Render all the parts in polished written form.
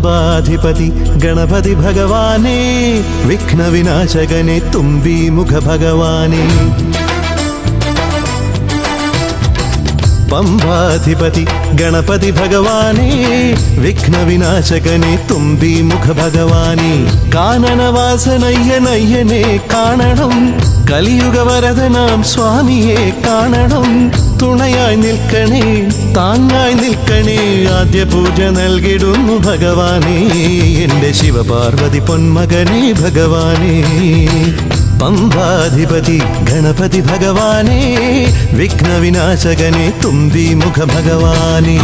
പമ്പാധിപതി ഗണപതി ഭഗവാനേ, വിഘ്നവിനാശകനെ തുമ്പി മുഖ ഭഗവാനേ. പമ്പാധിപതി ഗണപതി ഭഗവാനേ, വിഘ്നവിനാശകനെ തുമ്പി മുഖ ഭഗവാനേ. കാനനവാസനയ്യനയ്യനെ കാണണം, കലിയുഗവരദനാം സ്വാമിയെ കാണണം. തുണയായി നിൽക്കണേ, താങ്ങായി നിൽക്കണേ, ആദ്യ പൂജ നൽകിടുന്നു ഭഗവാനേ, എൻ്റെ ശിവപാർവതി പൊന്മകനേ ഭഗവാനേ. പമ്പാധിപതി ഗണപതി ഭഗവാനേ, വിഘ്നവിനാശകനെ തുമ്പി മുഖ ഭഗവാനേ.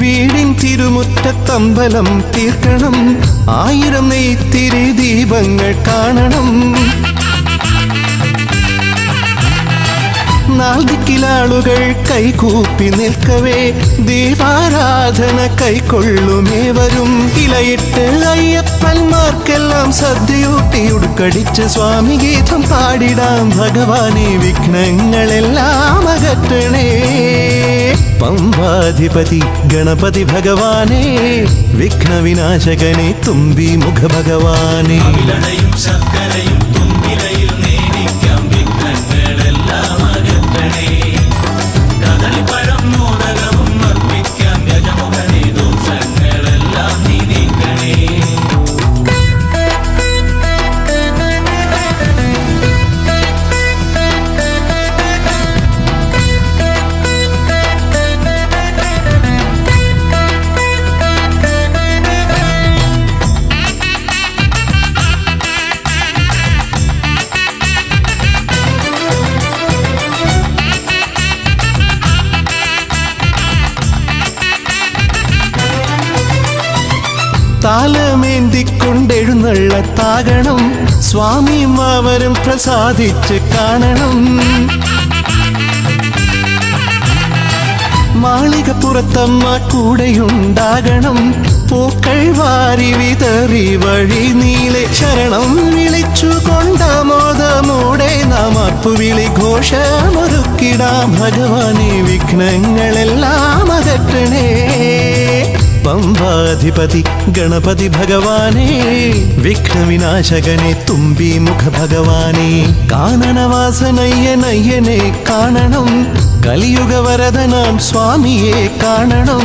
വീടിൻ തിരുമുറ്റത്തമ്പലം തീർക്കണം, 1000 നെയ്ത്തിരി ദീപങ്ങൾ കാണണം. നാൽദിക്കിലാളുകൾ കൈകൂപ്പി നിൽക്കവേ, ദീപാരാധന കൈക്കൊള്ളുമേവരും. ഇലയിട്ട് അയ്യപ്പന്മാർക്കെല്ലാം സദ്യയൂട്ടി ഉടുക്കടിച്ച് സ്വാമി ഗീതം പാടിടാം ഭഗവാനെ, വിഘ്നങ്ങളെല്ലാം അകറ്റണേ. പമ്പാധിപതി ഗണപതി ഭഗവാനേ, വിഘ്നവിനാശകനെ തുമ്പി മുഖ ഭഗവാനേ. താലമേന്തിക്കൊണ്ടെഴുന്നള്ളത്താകണം, സ്വാമിമാവരും പ്രസാദിച്ച് കാണണം. മാളികപ്പുറത്തമ്മ കൂടെയുണ്ടാകണം, പൂക്കൾ വാരി വിതറി വഴി നീളെ ശരണം വിളിച്ചു കൊണ്ടാമോദമോടെ നാം അർപ്പുവിളി ഘോഷമൊരുക്കിടാം ഭഗവാനെ, വിഘ്നങ്ങളെല്ലാം അകറ്റണേ. പമ്പാധിപതി ഗണപതി ഭഗവാനേ, വിഘ്നവിനാശകനെ തുമ്പി മുഖ ഭഗവാനേ. കാനനവാസനയ്യനയ്യനെ കാണണം, കലിയുഗവരദനാം സ്വാമിയെ കാണണം.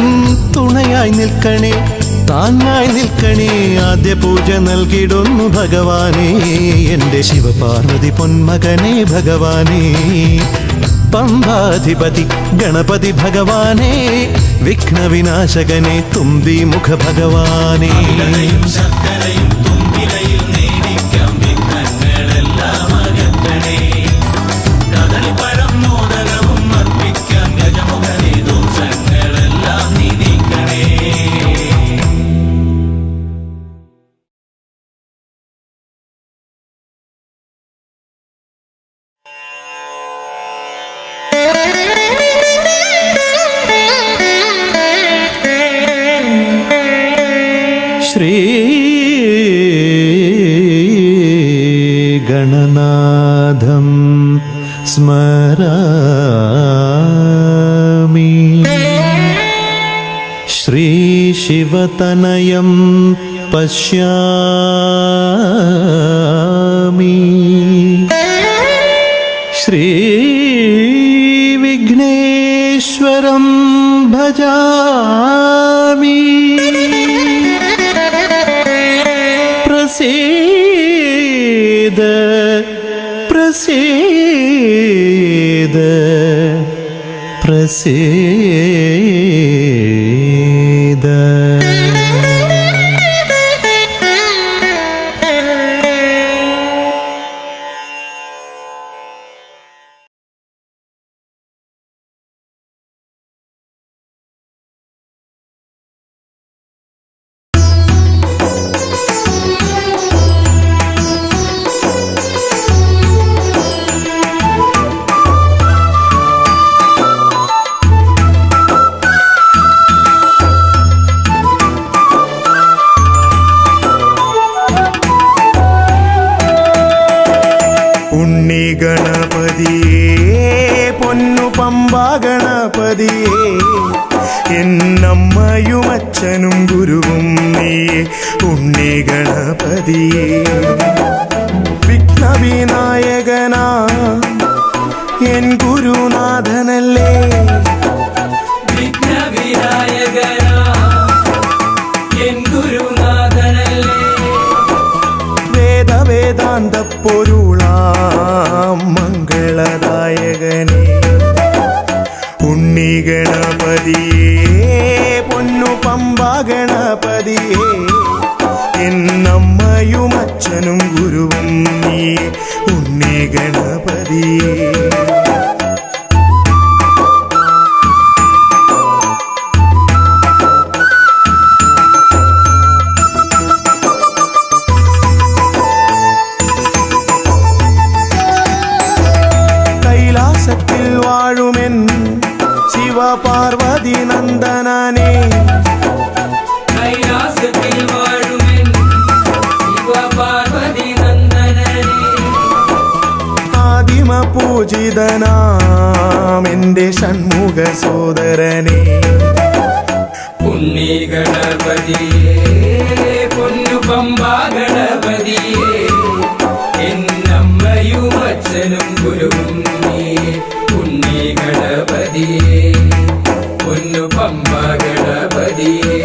തുണയായി നിൽക്കണേ, താങ്ങായി നിൽക്കണേ, ആദ്യ പൂജ നൽകിടുന്നു ഭഗവാനേ, എൻ്റെ ശിവപാർവതി പൊന്മകനേ ഭഗവാനേ. പമ്പാധിപതി ഗണപതി ഭഗവാനേ, വിഘ്നവിനാശകനെ തുമ്പി മുഖ ഭഗവാനേ. ശ്രീ ഗണനാഥം സ്മരാമി, ശ്രീ ശിവതനയം പശ്യാമി, ശ്രീ വിഘ്നേശ്വരം ഭജാമി. പ്രസീദ പ്രസീദ പ്രസീദ. ഗണപതിയേ എന്നമ്മയും അച്ഛനും ഗുരുവും നീയേ ഉണ്ണി ഗണപതിയേ വിഘ്നവിനായകനാ എൻ ഗുരുനാഥനല്ലേ വിഘ്നവിനായകനാ എൻ ഗുരുനാഥനല്ലേ വേദാന്ത പൊരുളാം മംഗളദായകനേ ഉണ്ണി ഗണപതിയേ പൊന്നു പമ്പ ഗണപതിയേ എന്നമ്മയും അച്ഛനും ഗുരുവും നീയേ ഉണ്ണി ഗണപതിയേ കൈലാസത്തിൽ വാഴുമെൻ ശിവപാർവതി നന്ദനനേ കൈലാസത്തിൽ വാഴുമെൻ ശിവപാർവതി നന്ദനനേ ആദിമ പൂജിതനാം എന്റെ ഷൺമുഖ സോദരനേ ഉണ്ണി ഗണപതിയേ പൊന്നു പമ്പ ഗണപതിയേ എന്നമ്മയും അച്ഛനും ഗുരുവും നീയേ ഉണ്ണി ഗണപതിയേ പൊന്നു പമ്പ ഗണപതിയേ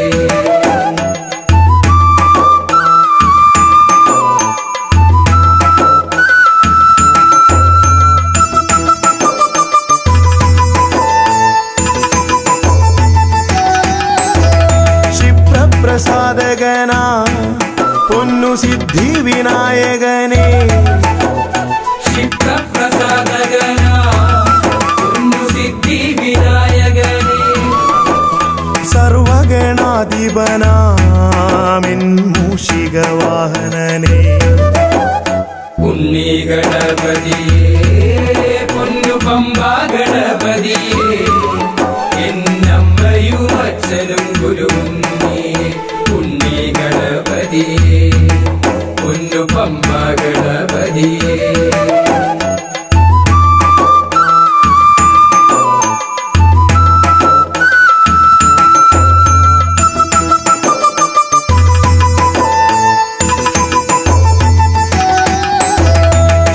പ്രസാദകനാ പൊന്നു സിദ്ധി വിനായകനേ ക്ഷിപ്രപ്രസാദകനാ പൊന്നു സിദ്ധി വിനായകനേ സർവഗണാധിപനാമിൻ മൂഷിക വാഹനനേ ഉണ്ണി ഗണപതിയേ പൊന്നു പമ്പ ഗണപതിയേ എന്നമ്മയും അച്ഛനും ഗുരുവും നീയേ ഉണ്ണി ഗണപതിയേ പൊന്നു പമ്പ ഗണപതിയേ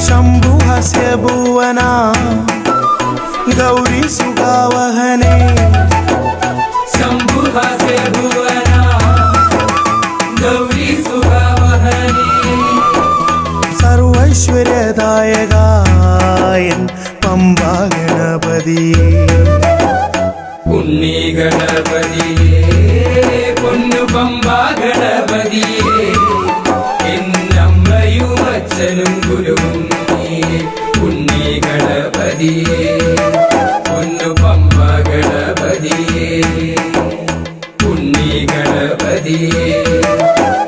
ശംഭുഹസ്യ ഭുവന ഗൗരി സുഖാവഹനേ ശംഭുഹസ്യ ഭുവന ഗൗരി സുഖാവഹനേ സർവൈശ്വര്യദായകായൻ പമ്പ ഗണപതിയേ ഉണ്ണി ഗണപതിയേ പൊന്നു പമ്പ ഗണപതിയേ എന്നമ്മയും അച്ഛനും ഗുരുവും നീയേ ഉണ്ണി ഗണപതിയേ പൊന്നു പമ്പ ഗണപതിയേ ഉണ്ണി ഗണപതിയേ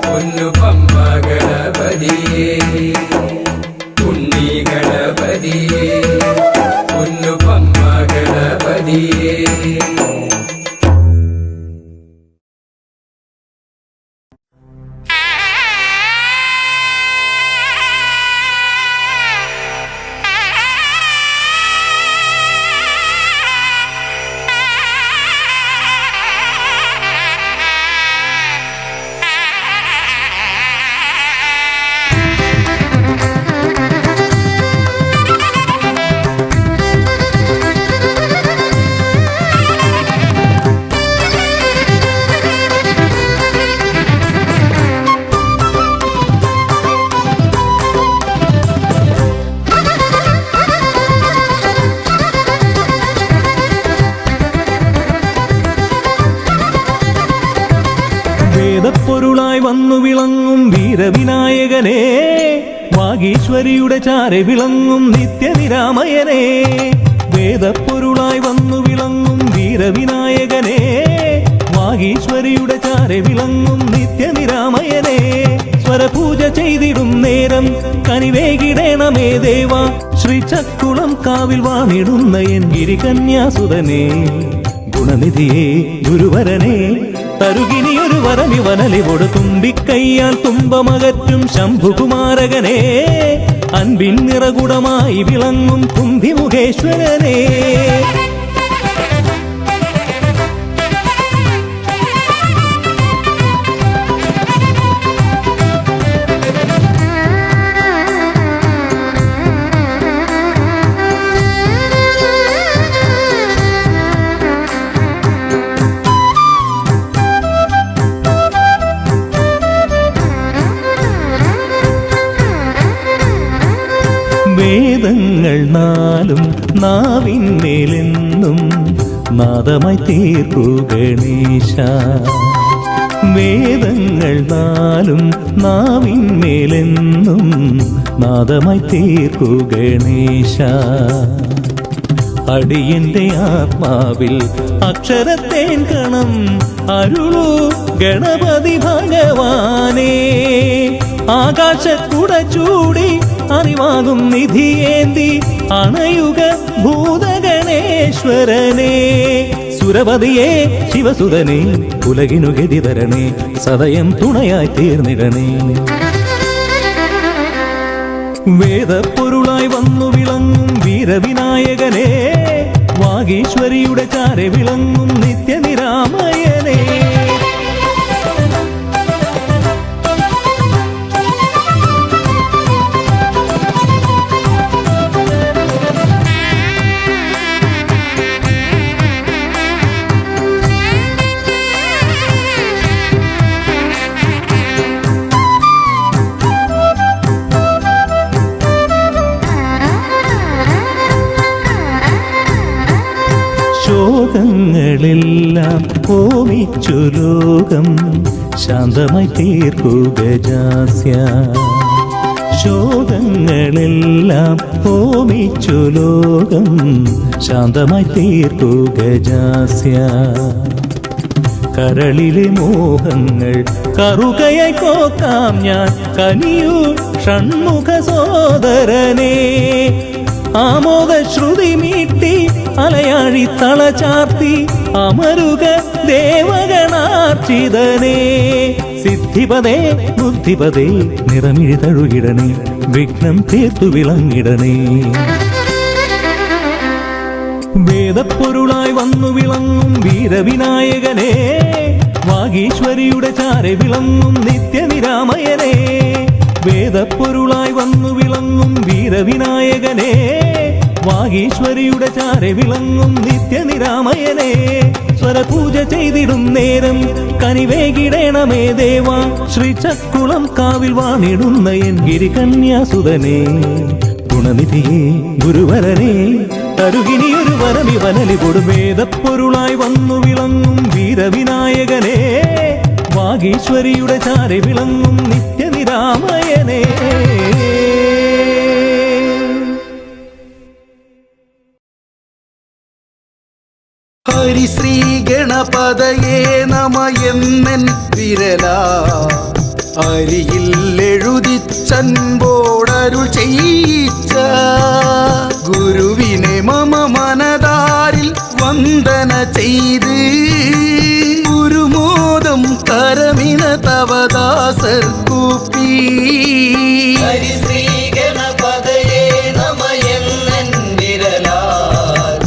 പൊന്നു പമ്പ ഗണപതിയേ ഉണ്ണി ഗണപതിയേ പൊന്നു പമ്പ ഗണപതിയേ വേദപ്പൊരുളായി വന്നു വിളങ്ങും വീരവിനായകനെ വാഗീശ്വരിയുടെ ചാരെ വിളങ്ങും നിത്യനിരാമയനെ വേദപ്പൊരുളായി വന്നു വിളങ്ങും വീരവിനായകനെ വാഗീശ്വരിയുടെ ചാരെ വിളങ്ങും നിത്യനിരാമയനെ സ്വരപൂജ ചെയ്തിടും നേരം കനിവേകിടേണമേ ദേവ ശ്രീചക്കുളം കാവിൽ വാണിടുന്ന എൻ ഗിരികന്യാസുതനെ ഗുണനിധിയെ ഗുരുവരനെ തരുകിനിയൊരു വരമിവനലിവൊടു തുമ്പിക്കയ്യാൽ തുമ്പമകറ്റും ശംഭുകുമാരകനെ അൻപിൻ നിറകുടമായി വിളങ്ങും കുംഭിമുഖേശ്വരനെ നാലും നാവിന്മേലെന്നും നാദമായി തീർക്കൂ ഗണേശ. വേദങ്ങൾ നാലും നാവിന്മേലെന്നും നാദമായി തീർക്കൂ ഗണേശ. അടിയന്റെ ആത്മാവിൽ അക്ഷരത്തേൻ കണം അരുളൂ ഗണപതി ഭഗവാനേ. ആകാശക്കുട ചൂടി അറിവാകും നിധിയേന്തി അണയുക ഭൂതഗണേശ്വരനേ. സുരപതിയേ ശിവസുതനേ ഉലകിനു ഗതി തരണേ, സദയം തുണയായി തീർന്നിടണേ. വേദപ്പൊരുളായി വന്നു വിളങ്ങും വീരവിനായകനേ, വാഗീശ്വരിയുടെ ചാരെ വിളങ്ങും നിത്യനിരാമയനേ. ശോകങ്ങളെല്ലാം ഹോമിച്ചു ലോകം ശാന്തമായി തീർക്കൂ ഗജാസ്യ. ശോകങ്ങളെല്ലാം ഹോമിച്ചു ലോകം ശാന്തമായി തീർക്കൂ ഗജാസ്യ. കരളിലെ മോഹങ്ങൾ കറുകയായി കോക്കാം ഞാൻ കനിയൂ ഷൺമുഖ സോദരനേ. ആമോദ ശ്രുതി മീട്ടി അലയാഴി തളചാർത്തി അമരുക ദേവഗണാർച്ചിതനേ. സിദ്ധിപദേ ബുദ്ധിപദേ നിറമിഴി തഴുകിടണേ, വിഘ്നം തീർത്തു വിളങ്ങിടണേ. വേദപ്പൊരുളായി വന്നു വിളങ്ങും വീരവിനായകനേ, വാഗീശ്വരിയുടെ ചാരെ വിളങ്ങും നിത്യനിരാമയനേ. വേദപ്പൊരുളായി വന്നു വിളങ്ങും വീരവിനായകനേ, വാഗീശ്വരിയുടെ ചാരെ വിളങ്ങും നിത്യനിരാമയനേ. സ്വരപൂജ ചെയ്തിടും നേരം കനിവേകിടേണമേ ദേവ. ശ്രീചക്കുളം കാവിൽ വാണിടുന്ന എൻ ഗിരികന്യാസുതനേ. ഗുണനിധിയേ ഗുരുവരനേ, തരുകിനിയൊരു വരമിവനലി കൊടു. വേദപ്പൊരുളായി വന്നു വിളങ്ങും വീരവിനായകനേ, വാഗീശ്വരിയുടെ ചാരെ വിളങ്ങും നിത്യനിരാമയനേ. ഹരിശ്രീ ഗണപതയേ നമയെന്നൻ വിരല അരിയിൽ എഴുതിച്ചൻപോടരുൾ ചെയ്യിച്ച ഗുരുവിനെ മമ മനതാരിൽ വന്ദന ചെയ്ത് ഗുരുമോദം കരമിന തവദാസർ കൂപ്പി. ഹരിശ്രീ ഗണപതയേ നമയെന്നൻ വിരലാൽ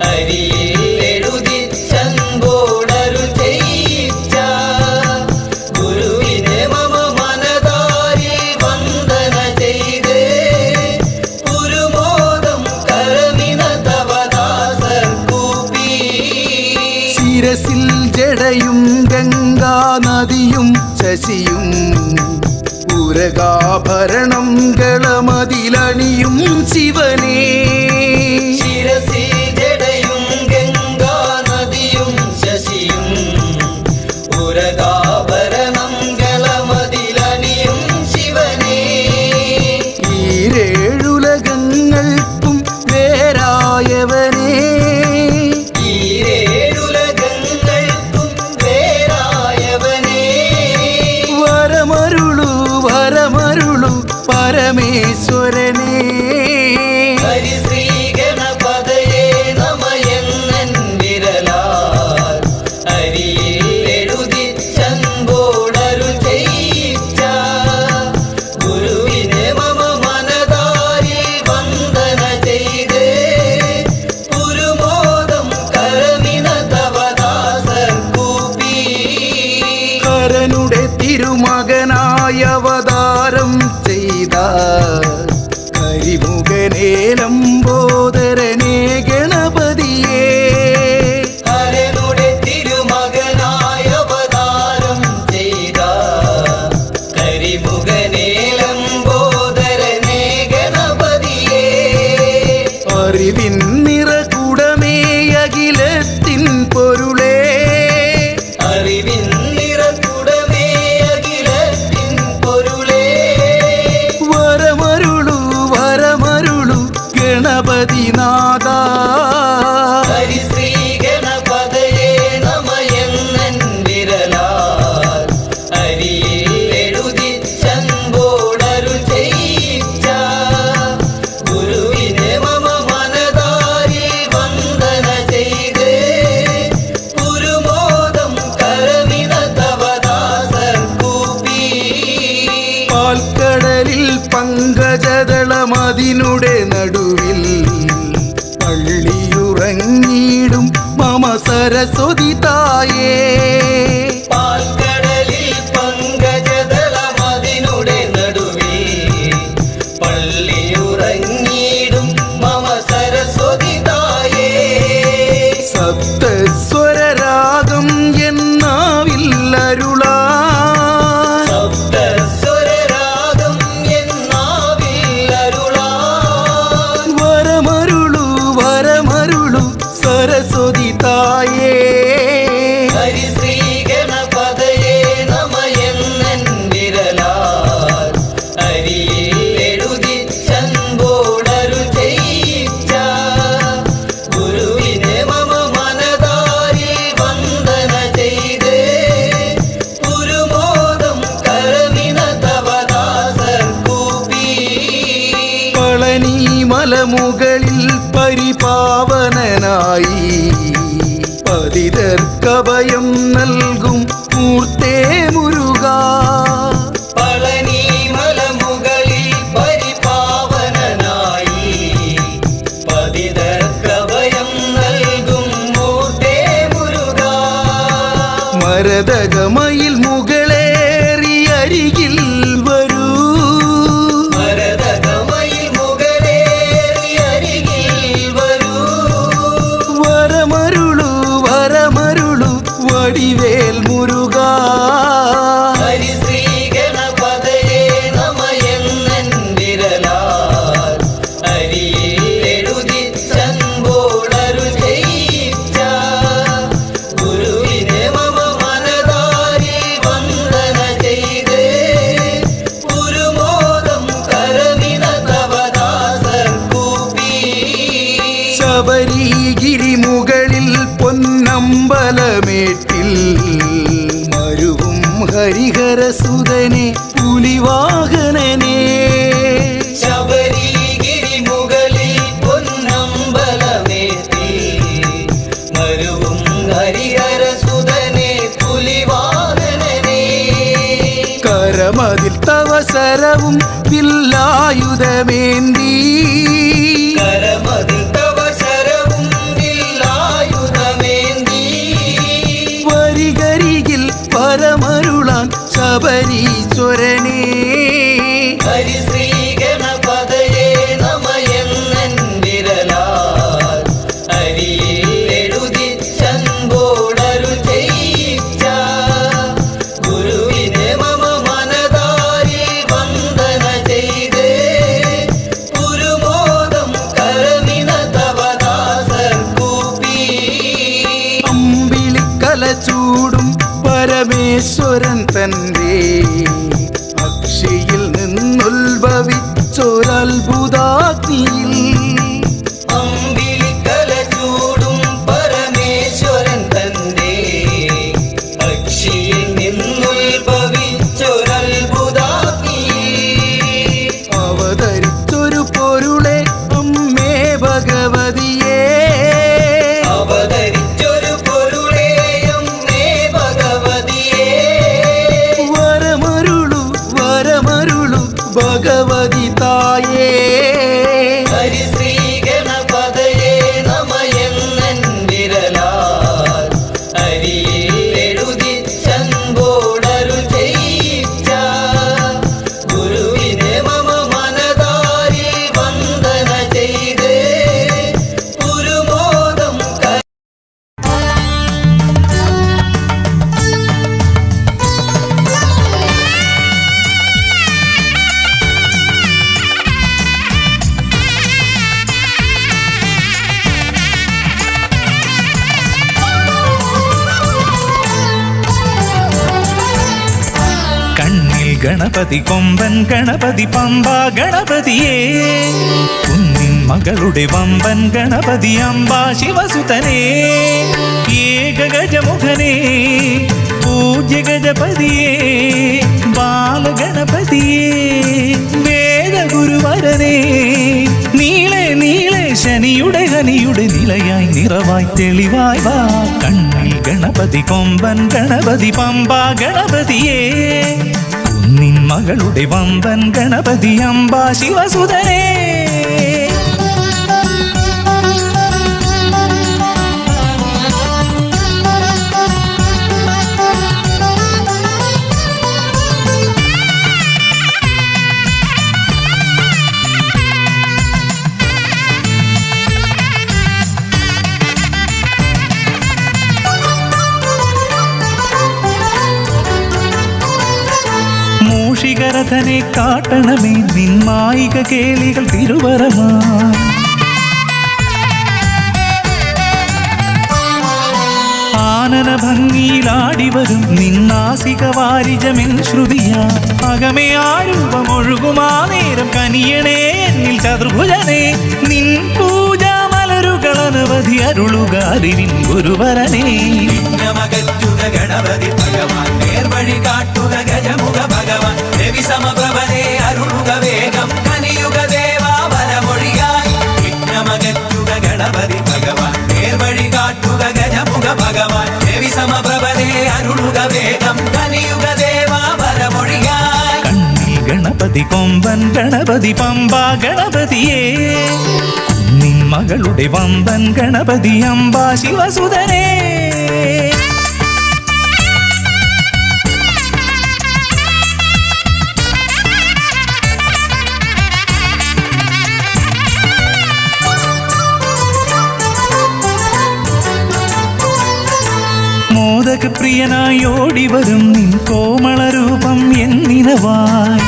അരിയിൽ എഴുതിച്ചൻപോടരുൾ ചെയ്യിച്ച ഗുരുവിനെ മമ മനതാരിൽ വന്ദന ചെയ്ത് ഗുരുമോദം കരമിന തവദാസർ കൂപ്പി. ശിരസിൽ ജടയും ഗംഗാ നദിയും ശശിയും ഉരകാഭരണം ഗളമതിലണിയും ശിവനേ. ശിരസിൽ ജടയും ഗംഗാ നദിയും ശശിയും ഉരകാഭരണം ഗളമതിലണിയും ശിവനേ. ഈരേഴുലകങ്ങൾക്കും വേരായവനേ, ഈരേഴുലകങ്ങൾക്കും വേരായവനേ. വരമരുളു വരമരുളു പരമേശ്വരനേ. ഹരിശ്രീ ഗണപതയേ നമയെന്നൻ വിരലാൽ അരിയിൽ എഴുതിച്ചൻപോടരുൾ ചെയ്യിച്ച ഗുരുവിനെ മമ മനതാരിൽ വന്ദന ചെയ്ത് ഗുരുമോദം കരമിന തവദാസർ കൂപ്പി. ഹരനുടെ തിരുമകനായ അവതാരം ചെയ്ത കരിമുഖനേ ലംബോദരനേ ഗണപതിയേ. ഹരനുടെ തിരുമകനായ അവതാരം ചെയ്ത കരിമുഖനേ ലംബോദരനേ ഗണപതിയേ. അറിവി അതിനുടെ നടുവിൽ പള്ളിയുറങ്ങിടും മമ സരസ്വതി തായേ പാൽക്കടലിൽ പങ്കജദളമതിനുടെ നടുവിൽ പള്ളിയുറങ്ങിടും മമ സരസ്വതി തായേ സപ്തസ്വരരാഗം എന്നാവില്ലരുളാ സപ്തസ്വരരാഗം എന്നാവില്ലരുളാ വരമരുളു വരമരുളു സരസ്വതി തായേ ഹരിശ്രീ ഗണപതയേ നമയെന്നൻ വിരലാൽ അരിയിൽ എഴുതി ചൻപോടരു ചെയ്യിച്ച ഗുരുവിനെ മമ മനതാരിൽ വന്ദന ചെയ്ത് പുരുമോദം കരമിന തവദാസർ കൂപ്പി പളനി മലമുകളിൽ പരിപാവനനായി പതിതർക്കഭയം നൽകും മൂർത്തേ മുരുകാ പളനി മലമുകളിൽ പരിപാവനനായി പതിതർക്കഭയം നൽകും മൂർത്തേ മുരുകാ മരതകമയിൽ മുകളേറി അരികിൽ വരൂ മരതകമയിൽ മുകളേറി അരികിൽ വരൂ വരമരുളു വരമരുളു വടിവേൽ മുരുകാ ഹരിശ്രീ ഗണപതയേ നമയെന്നൻ വിരലാൽ അരിയിൽ എഴുതി ചൻപോടരു ചെയ്യിച്ച ഗുരുവിനെ മമ മനതാരിൽ വന്ദന ചെയ്ത് പുരുമോദം കരമിന തവദാസർ കൂപ്പി ശബരിഗിരി മുകളിൽ പൊന്നമ്പലമേട്ടിൽ മരുവും ഹരിഹരസുതനെ പുലിവാഹനനെ ശബരിഗിരി മുകളിൽ പൊന്നമ്പലമേറ്റി മരുവും ഹരിഹരസുതനെ പുലിവാഹനനെ കരമതിൽ തവസരവും വില്ലായുധമേന്തി കരമതിൽ തവ ശരവും വില്ലായുധമേന്തി വരികരികിൽ പരമരുളാൻ ശബരീശ്വരനെ ഹരിശ്രീ ഗണപതയേ നമയെന്നൻ വിരലാൽ അരിയിൽ എഴുതി ചൻപോടരു ചെയ്യിച്ച ഗുരുവിനെ മമ മനതാരിൽ വന്ദന ചെയ്ത് പുരുമോദം കരമിന തവദാസർ കൂപ്പി അമ്പിളിക്കല ചൂടും പരമേശ്വരൻ തന്റെ അക്ഷിയിൽ നിന്നുത്ഭവിച്ചൊരത്ഭുതാഗ്നിയിൽ അമ്പിളിക്കല ചൂടും പരമേശ്വരൻ തന്റെ അക്ഷിയിൽ നിന്നുത്ഭവിച്ചൊരത്ഭുതാഗ്നി അവതരിച്ചൊരു പൊരുളെ അമ്മേ ഭഗവതിയേ അവതരിച്ചൊരു പൊരുളേയും നേ ഭഗവതിയേ വരമരുളു വരമരുളു ഭഗവതി തായേ ഹരിശ്രീ ഗണപതയേ നമയെന്നൻ വിരലാൽ അരിയിൽ എഴുതി ചൻപോടരു ചെയ്യിച്ച ഗുരുവിനെ മമ മനതാരിൽ വന്ദന ചെയ്ത് പുരുമോദം കണ്ണിൽ ഗണപതി കൊമ്പൻ ഗണപതി പമ്പ ഗണപതിയേ കുന്നിൻ മകളുടെ വമ്പൻ ഗണപതി അംബ ശിവസുതനേ ഏകഗജമുഖനേ പൂജ്യ ഗജപതിയേ ബാലഗണപതിയേ വേദഗുരുവരനേ നീളെ നീളെ ശനിയുടെ ഹനിയുടെ നിലയായി നിറവായി തെളിവായി വാ കണ്ണിൽ ഗണപതി കൊമ്പൻ ഗണപതി പമ്പ ഗണപതിയേ കുന്നിൻ മകളുടെ വമ്പൻ ഗണപതി അംബ ശിവസുതനേ ഭീകരഥനെ കാട്ടണമേ നിന്മായിക കേളികൾ തിരുവരമാ ആനന ഭംഗിയിലാടിവരും നിന്നാസിക വാരിജമെൻ ശ്രുതിയാ അകമേ ആരൂപമൊഴുകുമാ നേരം കനിയണേ എന്നിൽ ചതുർഭുജനെ നിൻ പൂജാമലരുകളനവധി അരുളുകാരിൻ ഗുരുവരനെ വിഘ്നമകറ്റുക ഗണപതി ഭഗവാൻ നേർവഴി കാട്ടുക ഗജമുഖ ഭഗവാൻ രവി സമപ്രഭനെ അരുളുക വേഗം കനിയുക ദേവാ വരമൊഴിയായി വിഘ്നമകറ്റുക ഗണപതി ഭഗവാൻ നേർവഴി കാട്ടുക ഗജമുഖ ഭഗവാൻ രവി സമപ്രഭനെ അരുളുക വേഗം കനിയുക ദേവാ വരമൊഴിയായി കണ്ണിൽ ഗണപതി കൊമ്പൻ ഗണപതി പമ്പ ഗണപതിയേ നിൻ മകളുടെ വമ്പൻ ഗണപതി അംബ ശിവസുതനേ പ്രിയനായി ഓടിവരും നിൻ കോമളരൂപം എന്നിനവായി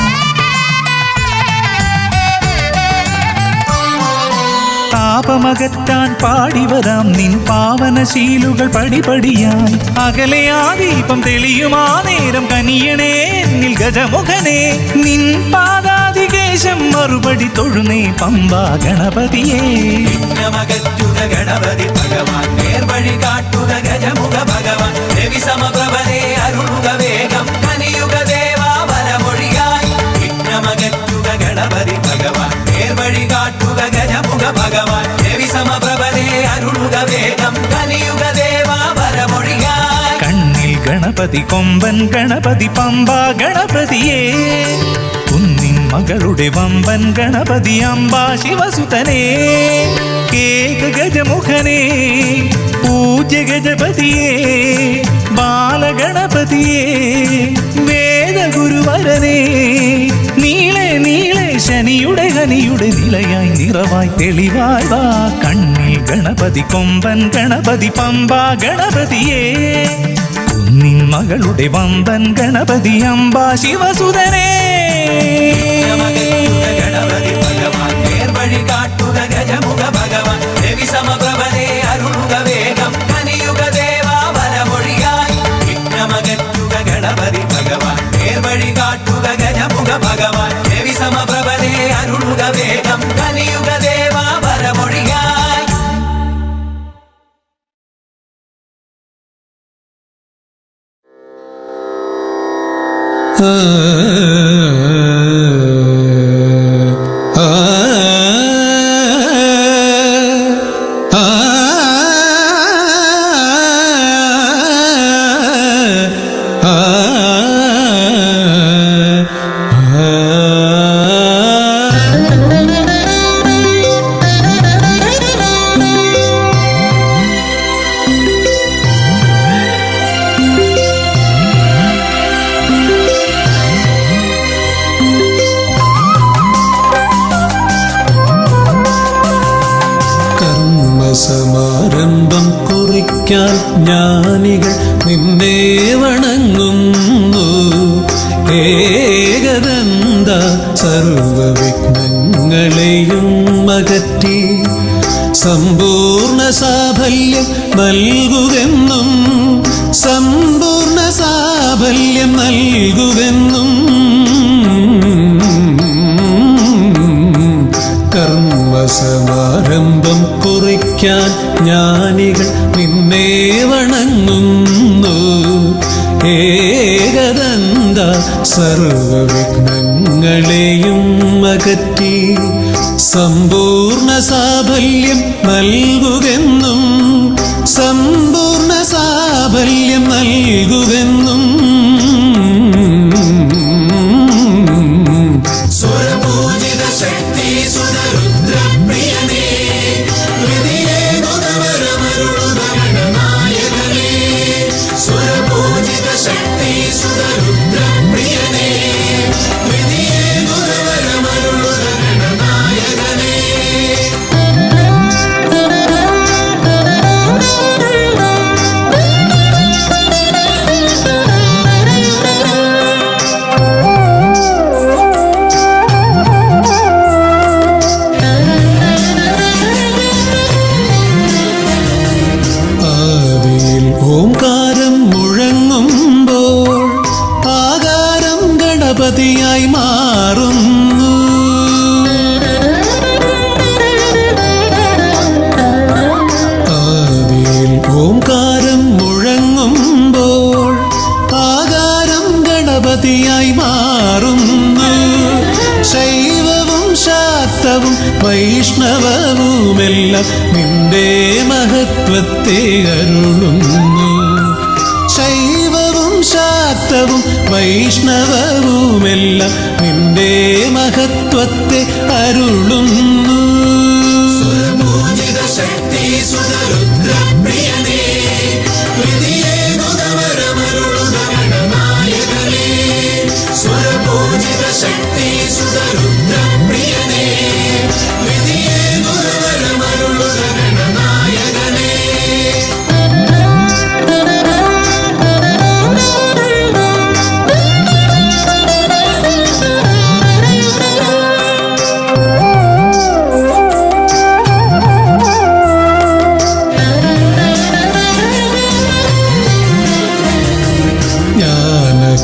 താപമകറ്റാൻ പാടിവരാം നിൻ പാവനശീലുകൾ പടിപടിയായി അകലെ ആ ദീപം തെളിയുമാ നേരം കനിയണേ എന്നിൽ ഗജമുഖനെ നിൻ പാദാതികേശം മറുപടി തൊഴുന്നേ പമ്പ ഗണപതിയേ വിഘ്നമകറ്റുക ഗണപതി ഭഗവാൻ നേർവഴി കാട്ടുക ഗജമുഖ ഭഗവാൻ രവി സമപ്രഭനെ അരുളുക വേഗം കനിയുക ദേവാ വരമൊഴിയായി വിഘ്നമകറ്റുക ഗണപതി ഭഗവാൻ നേർവഴി കാട്ടുക ഗജമുഖ ഭഗവാൻ രവി സമപ്രഭനെ അരുളുക വേഗം കനിയുക ദേവാ വരമൊഴിയായി കണ്ണിൽ ഗണപതി കൊമ്പൻ ഗണപതി പമ്പ ഗണപതിയേ കുന്നിൻ മകളുടെ വമ്പൻ ഗണപതി അംബ ശിവസുതനേ ഏക ഗജമുഖനേ പൂജ്യ ഗജപതിയേ ബാലഗണപതിയേ വേദഗുരുവരനേ നീളെ നീളെ ശനിയുടെ ഹനിയുടെ നിലയായി നിറവായി തെളിവായി വാ കണ്ണിൽ ഗണപതി കൊമ്പൻ ഗണപതി പമ്പ ഗണപതിയേ കുന്നിൻ മകളുടെ വമ്പൻ ഗണപതി അംബ ശിവസുതനേ ഗണപതി ഭഗവാൻ നേർവഴി കാട്ടുക ഗജമുഖ ഭഗവാൻ രവി സമപ്രഭനെ അരുളുക വേഗം കനിയുക ദേവാ വരമൊഴിയായി വിഘ്നമകറ്റുക ഗണപതി ഭഗവാൻ നേർവഴി കാട്ടുക ഗജമുഖ ഭഗവാൻ രവി സമപ്രഭനെ അരുളുക വേഗം കനിയുക ദേവാ വരമൊഴിയായി സമാരംഭം കുറിക്കാൻ ജ്ഞാനികൾ നിന്നെ വണങ്ങുന്നു ഏകദന്ത സർവവിഘ്നങ്ങളെയും അകറ്റി സമ്പൂർണ്ണ സാഫല്യം നൽകുകെന്നും സമ്പൂർണ്ണ സാഫല്യം നൽകുകെന്നും കർമ്മസമാരംഭം കുറിക്കാൻ ജ്ഞാനികൾ നിന്നെ വണങ്ങുന്നു ഏകദന്ത സർവവിഘ്നങ്ങളെയും അകറ്റി സമ്പൂർണ്ണ സാഫല്യം നൽകുകെന്നും സമ്പൂർണ്ണ സാഫല്യം നൽകുകെന്നും സ്വരപൂജിത ശക്തി സുതരുദ്രപ്രിയനേ ഹൃദയേ ഗുണവരമരുളുക ഗണനായകനേ സ്വരപൂജിത ശക്തി സുതരുദ്രപ്രിയനേ ഹൃദയേ ഗുണവരമരുളുക ഗണനായകനേ ആ ഗണപതിയായി മാറുന്നു. ആദിയിൽ ഓംകാരം മുഴങ്ങുമ്പോൾ ആകാരം ഗണപതിയായി മാറുന്നു. ശൈവവും ശാക്തവും വൈഷ്ണവവുമെല്ലാം നിന്റെ മഹത്വത്തെ അരുളുന്നു. ശൈവവും ശാക്തവും വൈഷ്ണവവുമെല്ലാം നിന്റെ മഹത്വത്തെ അരുളുന്നു. സുരപൂജിത ശക്തി സുതരുദ്രപ്രിയനേ, ഹൃദയേകുതവരമരുളുക ഗണനായകനേ. സുരപൂജിത ശക്തി സുതരുദ്രപ്രിയനേ, ഹൃദയേകുതവരമരുളുക ഗണനായകനേ.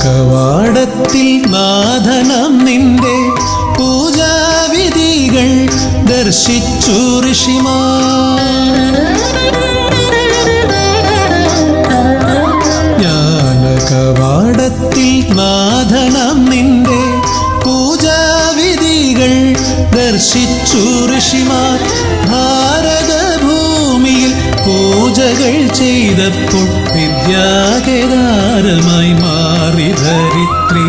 കവാടത്തിൽ നാഥനം നിന്റെ പൂജാവിധികൾ ദർശിച്ചു ഋഷിമാർ. ജ്ഞാനകവാടത്തിൽ നാഥനം നിന്റെ പൂജാവിധികൾ ദർശിച്ചു ഋഷിമാർ. ഭാരതഭൂമിയിൽ പൂജകൾ ചെയ്തപ്പോൾ വിദ്യാകേദാരമായി മാറി ധരിത്രി.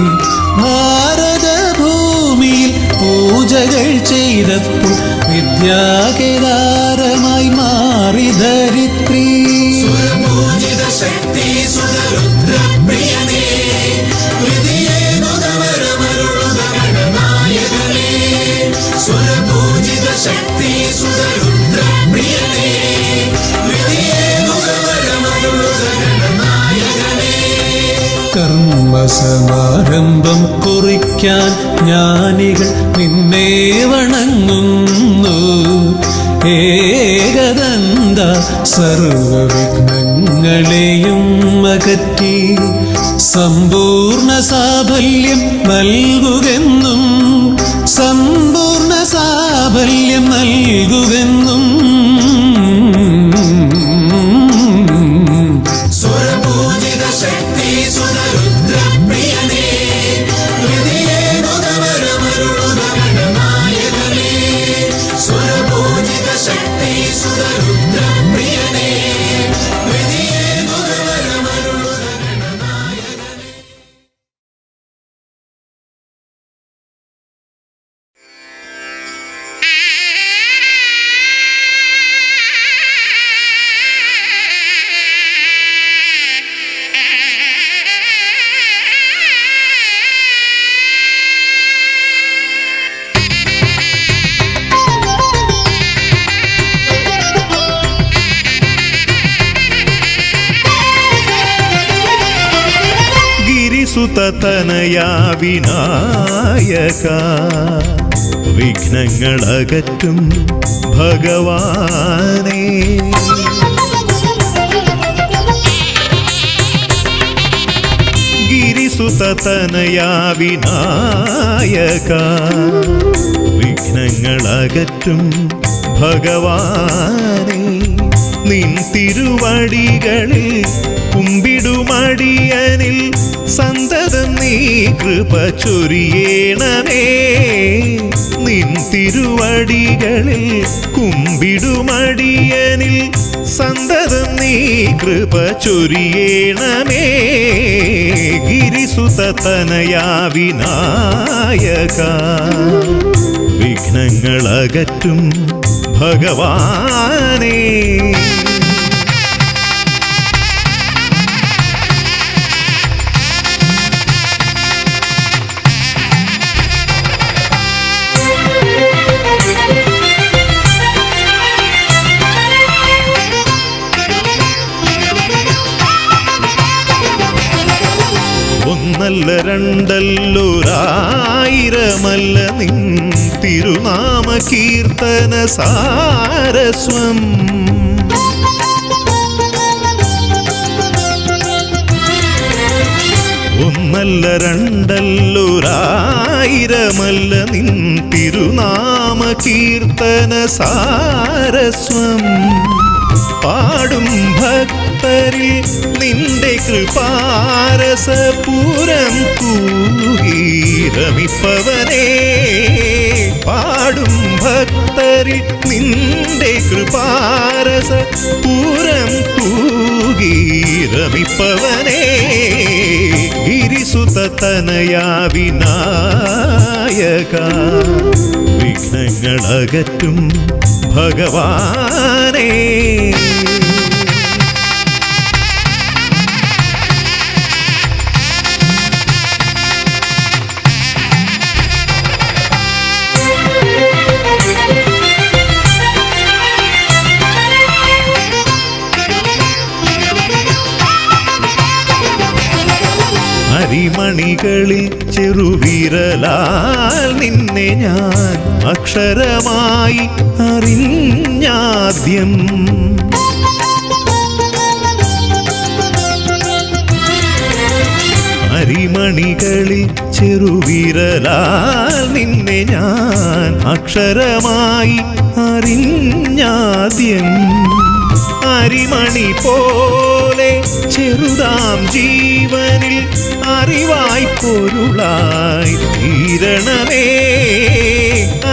ഭാരതഭൂമിയിൽ പൂജകൾ ചെയ്തപ്പോൾ വിദ്യാകേദാരമായി മാറി ധരിത്രി. സുരപൂജിത ശക്തി സുതരുദ്രപ്രിയനേ, ഹൃദയേകുതവരമരുളുക ഗണനായകനേ. സുരപൂജിത ശക്തി സുതരുദ്രപ്രിയനേ, ഹൃദയേകുതവരമരുളുക ഗണനായകനേ. കർമ്മസമാരംഭം കുറിക്കാൻ ജ്ഞാനികൾ നിന്നെ വണങ്ങുന്നു. ഏകദന്ത സർവവിഘ്നങ്ങളെയും അകറ്റി സമ്പൂർണ്ണ സാഫല്യം നൽകുകെന്നും സമ്പൂർണ്ണ സാഫല്യം നൽകുകെന്നും. സുരപൂജിത ശക്തി സുതരുദ്രപ്രിയനേ, ഹൃദയേകുതവരമരുളുക ഗണനായകനേ. സുരപൂജിത ശക്തി സുതരുദ്രപ്രിയനേ, ഹൃദയേകുതവരമരുളുക ഗണനായകനേ. गिरिसुततनया विनायक विघ्नങ്ങളകറ്റും ഭഗവാനേ. गिरिसुततनया विनायक വിഘ്നങ്ങളകറ്റും ഭഗവാനേ. നിൻ തിരുവടികളിൽ കുമ്പിടുമടിയനിൽ സന്തതം നീ കൃപ ചൊരിയേണമേ. നിൻ തിരുവടികളിൽ കുമ്പിടുമടിയനിൽ സന്തതം നീ കൃപ ചൊരിയേണമേ. ഗിരിസുതതനയാ വിനായക വിഘ്നങ്ങളകറ്റും ഭഗവാനേ. ഒന്നല്ല രണ്ടല്ലൊരായിരമല്ല നിൻ തിരുനാമ കീർത്തന സാരസ്വം. ഒന്നല്ല രണ്ടല്ലൊരായിരമല്ല നിൻ തിരുനാമ കീർത്തന സാരസ്വം പാടും ഭക്തരിൽ നിന്റെ കൃപാരസപൂരം തൂകീരമിപ്പവനേ പാടും ഭക്തരിൽ നിന്റെ കൃപാരസ പൂരം തൂകീരമിപ്പവനേ ഗിരിസുത തനയാ വിനായക വിഘ്നങ്ങളകറ്റും ഭഗവാനേ അരിമണികളിൽ ചെറുവിരലാൽ നിന്നെ ഞാൻ അക്ഷരമായി അറിഞ്ഞാദ്യം അരിമണികളിൽ ചെറുവിരലാൽ നിന്നെ ഞാൻ അക്ഷരമായി അറിഞ്ഞാദ്യം അരിമണി പോലെ ചെറുതാം ജീവനിൽ അറിവായി പൊരുളായി തീരണമേ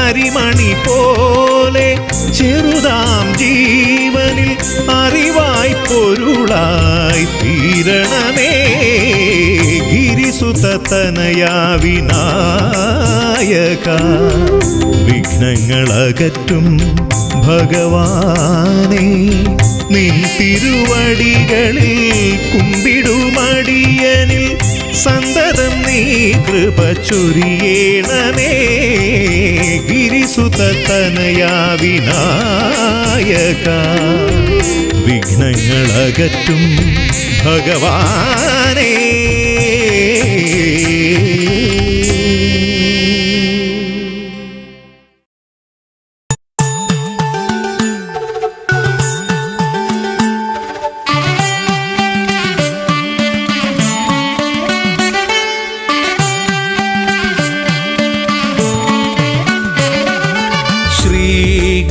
അരിമണി പോലെ ചെറുതാം ജീവനിൽ അറിവായി പൊരുളായി തീരണമേ ഗിരിസുത തനയാ വിനായക വിഘ്നങ്ങളകറ്റും ഭഗവാനേ നിൻ തിരുവടികളിൽ കുമ്പിടുമടിയനിൽ സന്തതം നീ കൃപ ചൊരിയണമേ ഗിരിസുത തനയാ വിനായക വിഘ്നങ്ങളകറ്റും ഭഗവാനേ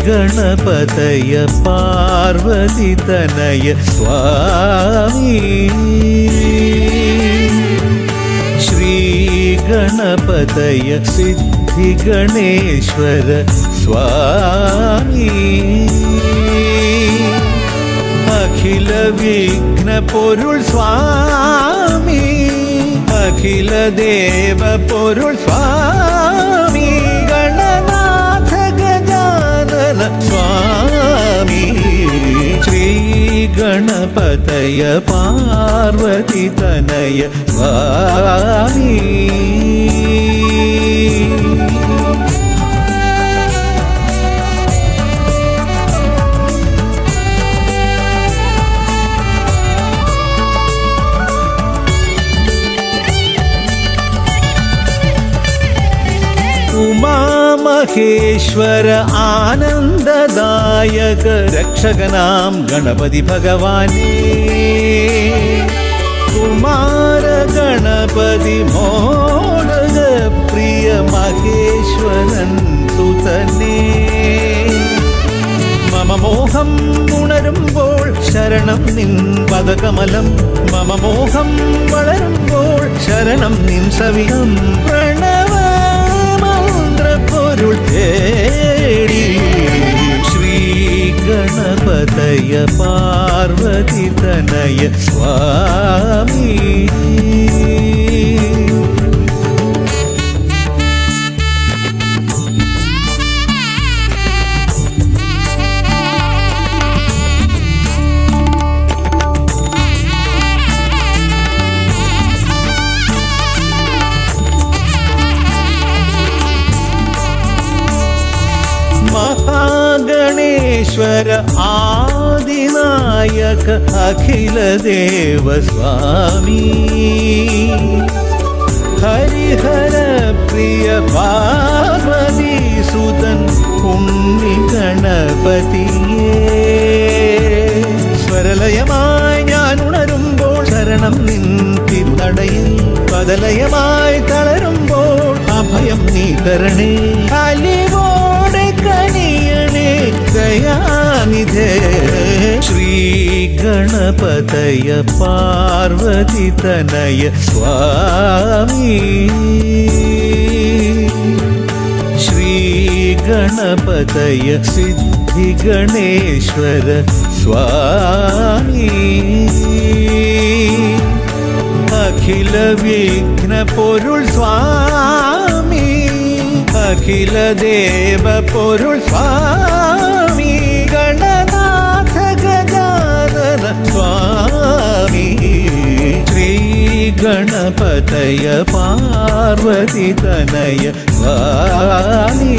ഗണപതയ പാർവതിതനയ സ്വാമി ശ്രീ ഗണപതയ സിദ്ധിഗണേശ്വര സ്വാമി അഖില വിഘ്ന പൊരുൾ സ്വാമി അഖില ദേവ പൊരുൾ സ്വാമി ഗണനാഥ ഗജാനന സ്വാമി ശ്രീ ഗണപതയ പാർവതി തനയ സ്വാമി ഉമാമഹേശ്വര ആനന്ദദായക രക്ഷകനാം ഗണപതി ഭഗവാനേ കുമാര ഗണപതി മോദക പ്രിയ മഹേശ്വരൻ സുതനേ മമ മോഹം ഉണരുമ്പോൾ ശരണം നിൻ പദകമലം മമ മോഹം വളരുമ്പോൾ ശരണം നിൻ സവിധം പ്രണവ പൊരുൾ തേടി ശ്രീ ഗണപതയ പാർവതി തനയ സ്വാമി महागणेश्वर आदिनायक अखिल देव स्वामी हरिहर प्रिय पार्वती सुतन पुण्य गणपतिये സ്വരലയമായി ഞാൻ ഉണരുമ്പോൾ ശരണം നിൻ തിരുനടയിൽ പദലയമായി തളരുമ്പോൾ അഭയം നീ തരണേ അലിവോടെ കനിയണേ ദയാനിധേ ശ്രീ ഗണപതയ പാർവതി തനയ സ്വാമി ശ്രീ ഗണപതയ സിദ്ധി ഗണേശ്വര സ്വാമി അഖില വിഘ്ന പൊരുൾ സ്വാമി അഖില ദേവ പൊരുൾ സ്വാമി ഗണനാഥ ഗജാനന സ്വാമി ശ്രീ ഗണപതയ പാർവതി തനയ സ്വാമി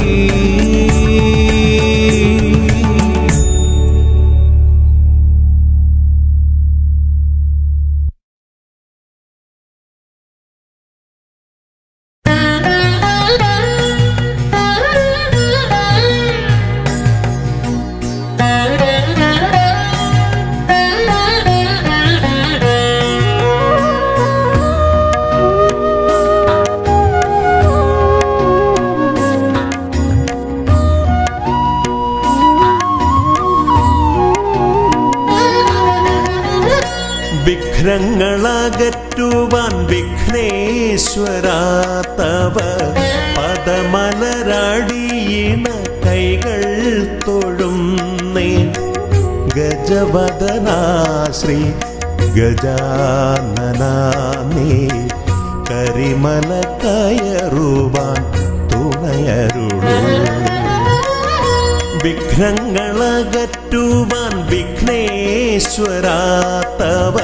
വിഘ്നങ്ങളകറ്റുവാൻ വിഘ്നേശ്വരാ തവ പദമലരടിയിണ കൈകൾ തൊഴുന്നേ ഗജവദനാ ശ്രീ ഗജാനനാ നീ കരിമല കയറുവാൻ തുണയരുളൂ വിഘ്നങ്ങളകറ്റുവാൻ വിഘ്നേശ്വരാ തവ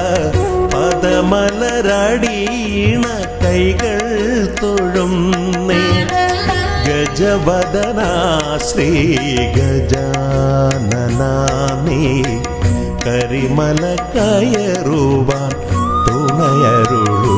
പദമലരടിയിണ കൈകൾ തൊഴുന്നേ ഗജവദനാ ശ്രീ ഗജാനനാ നീ കരിമല കയറുവാൻ തുണയരുളൂ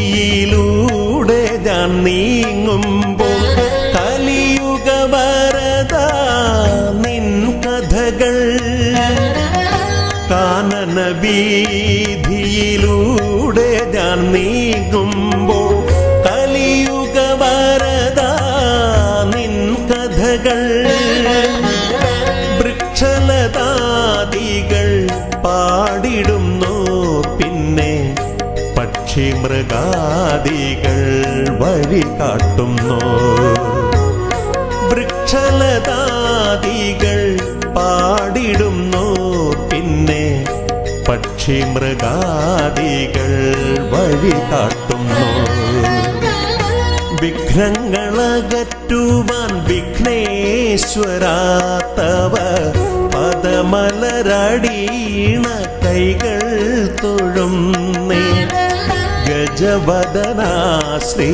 വീതിയിലൂടെ ഞാൻ നീങ്ങുമ്പോൾ കലിയുഗ വരദ നിൻ കഥകൾ കാനന വീതിയിലൂടെ ഞാൻ നീങ്ങുമ്പോൾ കലിയുഗ വരദ നിൻ കഥകൾ വൃക്ഷലതാദികൾ പാടിടുന്നു പിന്നെ പക്ഷിമൃഗാദികൾ വഴി കാട്ടുന്നു വൃക്ഷലതാദികൾ പാടിടുന്നു പിന്നെ പക്ഷിമൃഗാദികൾ വഴി കാട്ടുന്നു വിഘ്നങ്ങളകറ്റുവാൻ വിഘ്നേശ്വരാ തവ പദമലരടിയിണ കൈകൾ തൊഴുന്നേ ഗജവദനാ ശ്രീ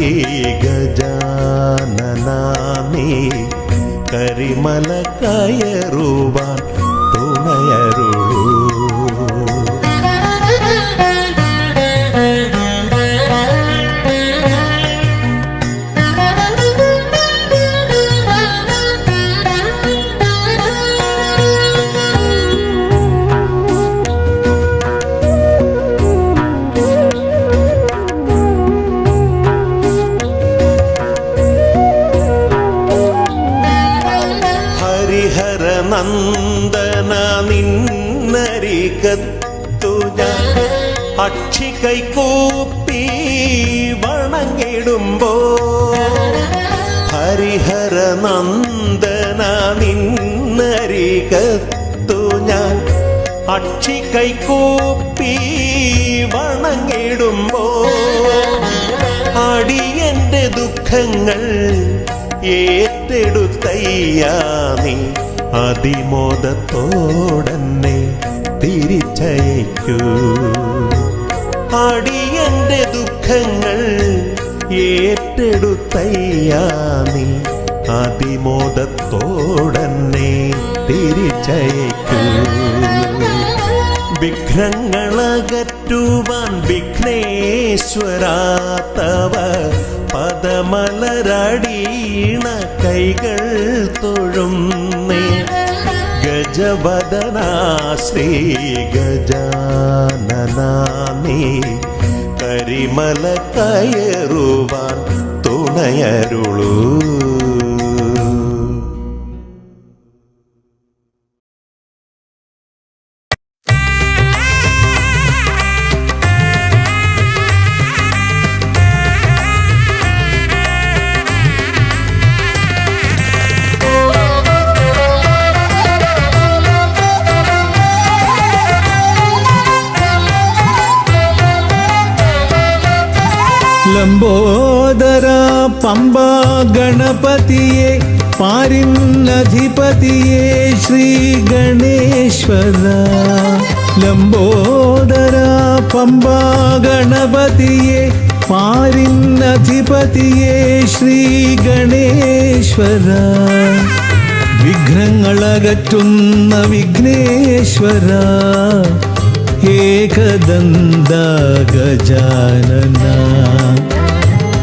ഗജാനനാ നീ കരിമല കയറുവാൻ തുണയരുളൂ നന്ദന നിന്നരികത്തു ഞാൻ അക്ഷി കൈകൂപ്പി വണങ്ങിടുമ്പോ ഹരിഹര നന്ദന നിന്നരികത്തു ഞാൻ അക്ഷി കൈകൂപ്പി വണങ്ങിടുമ്പോ അടിയന്റെ ദുഃഖങ്ങൾ ഏറ്റെടുത്തയ്യാ നീ അതിമോദത്തോടന്നെ തിരിച്ചയക്കൂ അടിയന്റെ ദുഃഖങ്ങൾ ഏറ്റെടുത്തയ്യാ നീ അതിമോദത്തോടന്നെ തിരിച്ചയക്കൂ. വിഘ്നങ്ങളകറ്റുവാൻ വിഘ്നേശ്വരാ തവ പദമലരടീണ കൈകൾ തൊഴുന്നേ. ഗജവദനാ ശ്രീ ഗജാനനാ നീ കരിമല കയറുവാൻ തുണയരുളൂ. ലംബോദര പമ്പാ ഗണപതിയെ പാരിന്നധിപതിയെ ശ്രീ ഗണേശ്വര. ലംബോദര പമ്പാ ഗണപതിയെ പാരിന്നധിപതിയെ ശ്രീ ഗണേശ്വര. വിഘ്നങ്ങളകറ്റുന്ന വിഘ്നേശ്വര ഏകദന്ത ഗജാനന.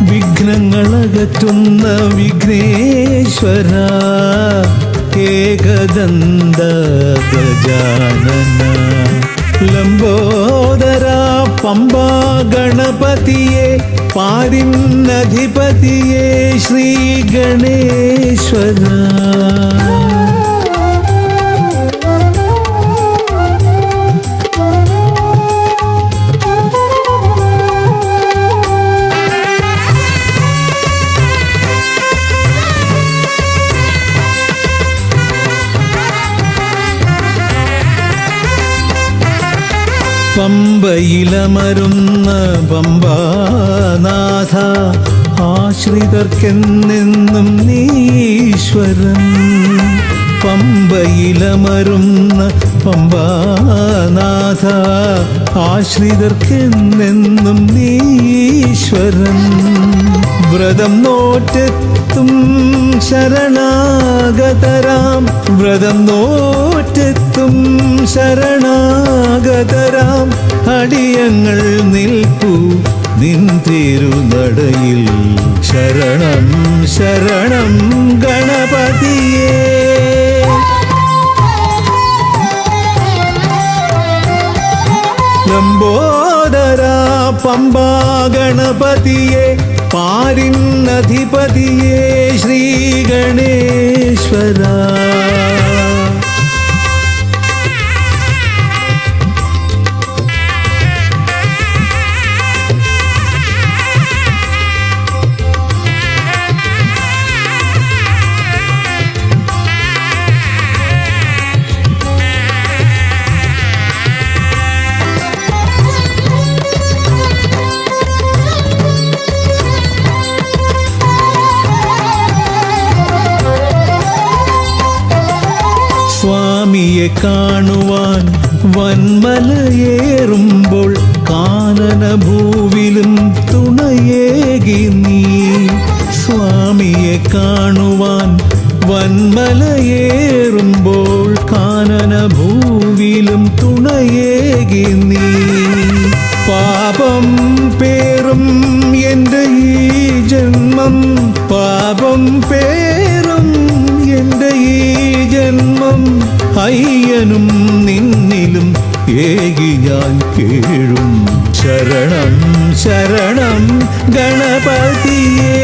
വിഘ്നങ്ങളകറ്റുന്ന വിഘ്നേശ്വര ഏകദന്ത ഗജാനന. ലംബോദര പമ്പാ ഗണപതിയെ പാരിന്നധിപതിയെ ശ്രീ ഗണേശ്വര. പമ്പയിലമരുന്ന പമ്പാനാഥ ആശ്രിതർക്കെന്നെന്നും നീശ്വരൻ. പമ്പയിലമരുന്ന പമ്പാനാഥ ആശ്രിതർക്കെന്നെന്നും നീശ്വരൻ. വ്രതം നോറ്റെത്തും ശരണാഗതരാം. വ്രതം നോറ്റെത്തും ശരണാഗതരാം അടിയങ്ങൾ നിൽപ്പൂ നിൻ തിരുനടയിൽ. ശരണം ശരണം ഗണപതിയേ. ലംബോദര പമ്പാ ഗണപതിയെ പാരിന്നധിപതിയെ ശ്രീ ഗണേശ്വര. സ്വാമിയെ കാണുവാൻ വന്മലയേറുമ്പോൾ കാനനഭൂവിലും തുണയേകി നീ. സ്വാമിയെ കാണുവാൻ വന്മലയേറുമ്പോൾ കാനനഭൂവിലും തുണയേകി നീ. പാപം പേറും എൻ്റെ ഈ ജന്മം. പാപം പേറും എൻ്റെ ഈ ജന്മം. അയ്യനും നിന്നിലും ഏകി ഞാൻ കേഴും. ശരണം ശരണം ഗണപതിയേ.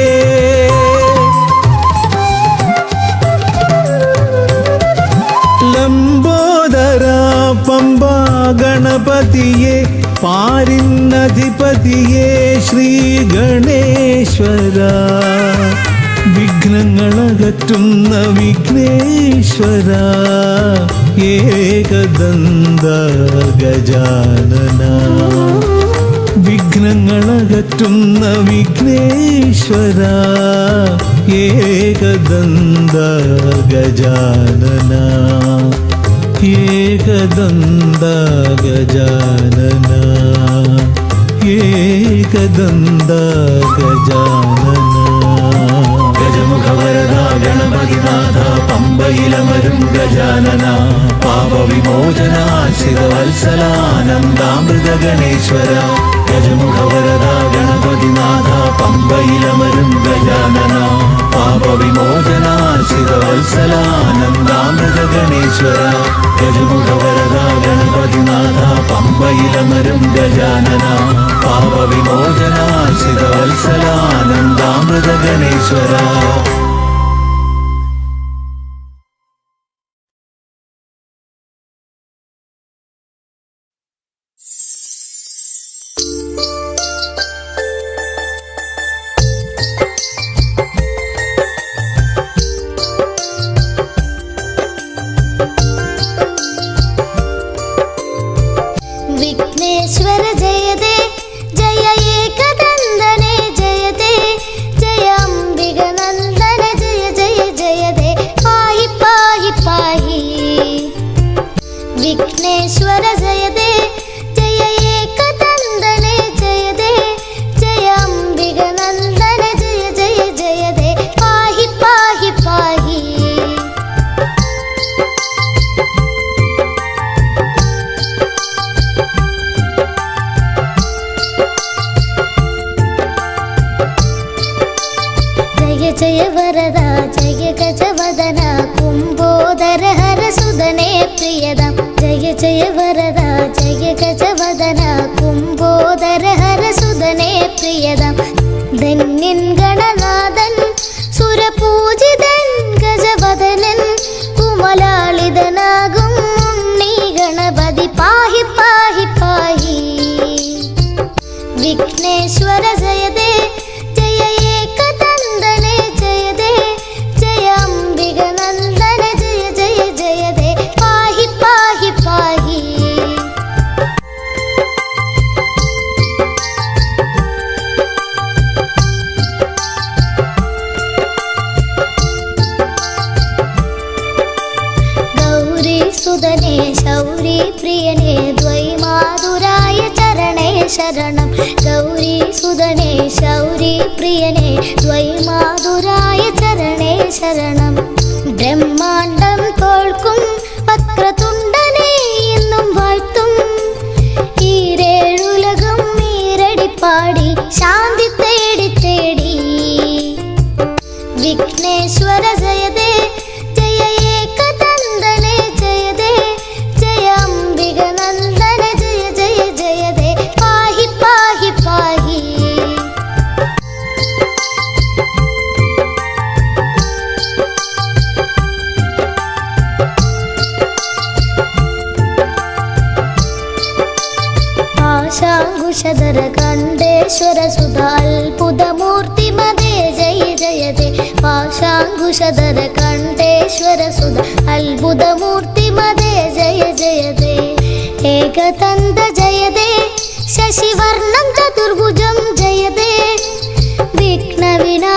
ലംബോദര പമ്പാ ഗണപതിയെ പാരിന്നധിപതിയെ ശ്രീ ഗണേശ്വര. വിഘ്നങ്ങളകറ്റുന്ന വിഘ്നേശ്വര ഏകദന്ത ഗജാനന. വിഘ്നങ്ങളകറ്റുന്ന വിഘ്നേശ്വര ഏകദന്ത ഗജാനന. ഏകദന്ത ഗജാനന. ഏകദന്ത ഗജാനന ഗജമുഖവരദ ഗണപതിനാഥ പമ്പയിലമരും ഗജാനന പാപവിമോചനാശ്രിതവത്സലാനന്ദാമൃത ഗണേശ്വര ഗജമുഖവരദ ഗണപതിനാഥ പമ്പയിലമരും ഗജാനന പാപവിമോചനാശ്രിതവത്സലാനന്ദാമൃത ഗണേശ്വര ഗജമുഖവരദ ഗണപതിനാഥ പമ്പയിലമരും ഗജാനന പാപവിമോചനാശ്രിതവത്സലാനന്ദാമൃത ഗണേശ്വര. विघ्नेश्वर जयते जय एकदन्दने जयते जय अम्बिगनन्दन जय जय जयते पाहि पाहि पाहि. विघ्नेश्वर जयते जय एकदन्दने जयते जय अम्बिगनन्दन जय जय जयते पाहि पाहि पाहि. जय वरदा जय गजवदन कुम्भोदर हर सुदने प्रियदा जय जय वरदा जय गजवदन कुम्भोदर हर सुदने प्रियदा धन्यन गणनादन सुरपूजिതൻ ഗജവദനൻ കുമലാളിതനാകും ഉണ്ണി ഗണപതി പാഹി പാഹി പാഹി. വിഘ്നേശ്വര ജയതേ ജയ ഏകദന്തനെ ജയതേ ജയ അംബികനന്ദന ജയ ജയ ജയതേ പാഹി പാഹി പാഹി. ഗൗരി സുതനേ ശൗരി പ്രിയനേ ദ്വൈമാതുരായ ചരണേ ശരണം. ഗൗരി സുതനേ ശൗരി പ്രിയനേ ദ്വൈമാതുരായ ചരണേ ശരണം. ബ്രഹ്മാണ്ടം തോൽക്കും വക്രതുണ്ടനെ എന്നും വാഴ്ത്തും ഈരേഴുലകം ഈരടിപ്പാടി ശാന്തി തേടി തേടി. വിഘ്നേശ്വര ജയതേ ജയ ഏകദന്തനെ ജയതേ ജയ അംബികനന്ദന ജയ ജയ ജയതേ പാഹി പാഹി പാഹി. പാശാങ്കുശധര കണ്ഠേശ്വര സുത അത്ഭുതമൂർത്തി മതേ ജയ ജയതേ. പാശാങ്കുശധര കണ്ഠേശ്വര സുത അത്ഭുതമൂർത്തി മതേ ജയ ജയതേ. ഏകദന്ത ജയതേ ശശിവർണം ചതുർഭുജം ജയതേ. വിഘ്ന വിനാ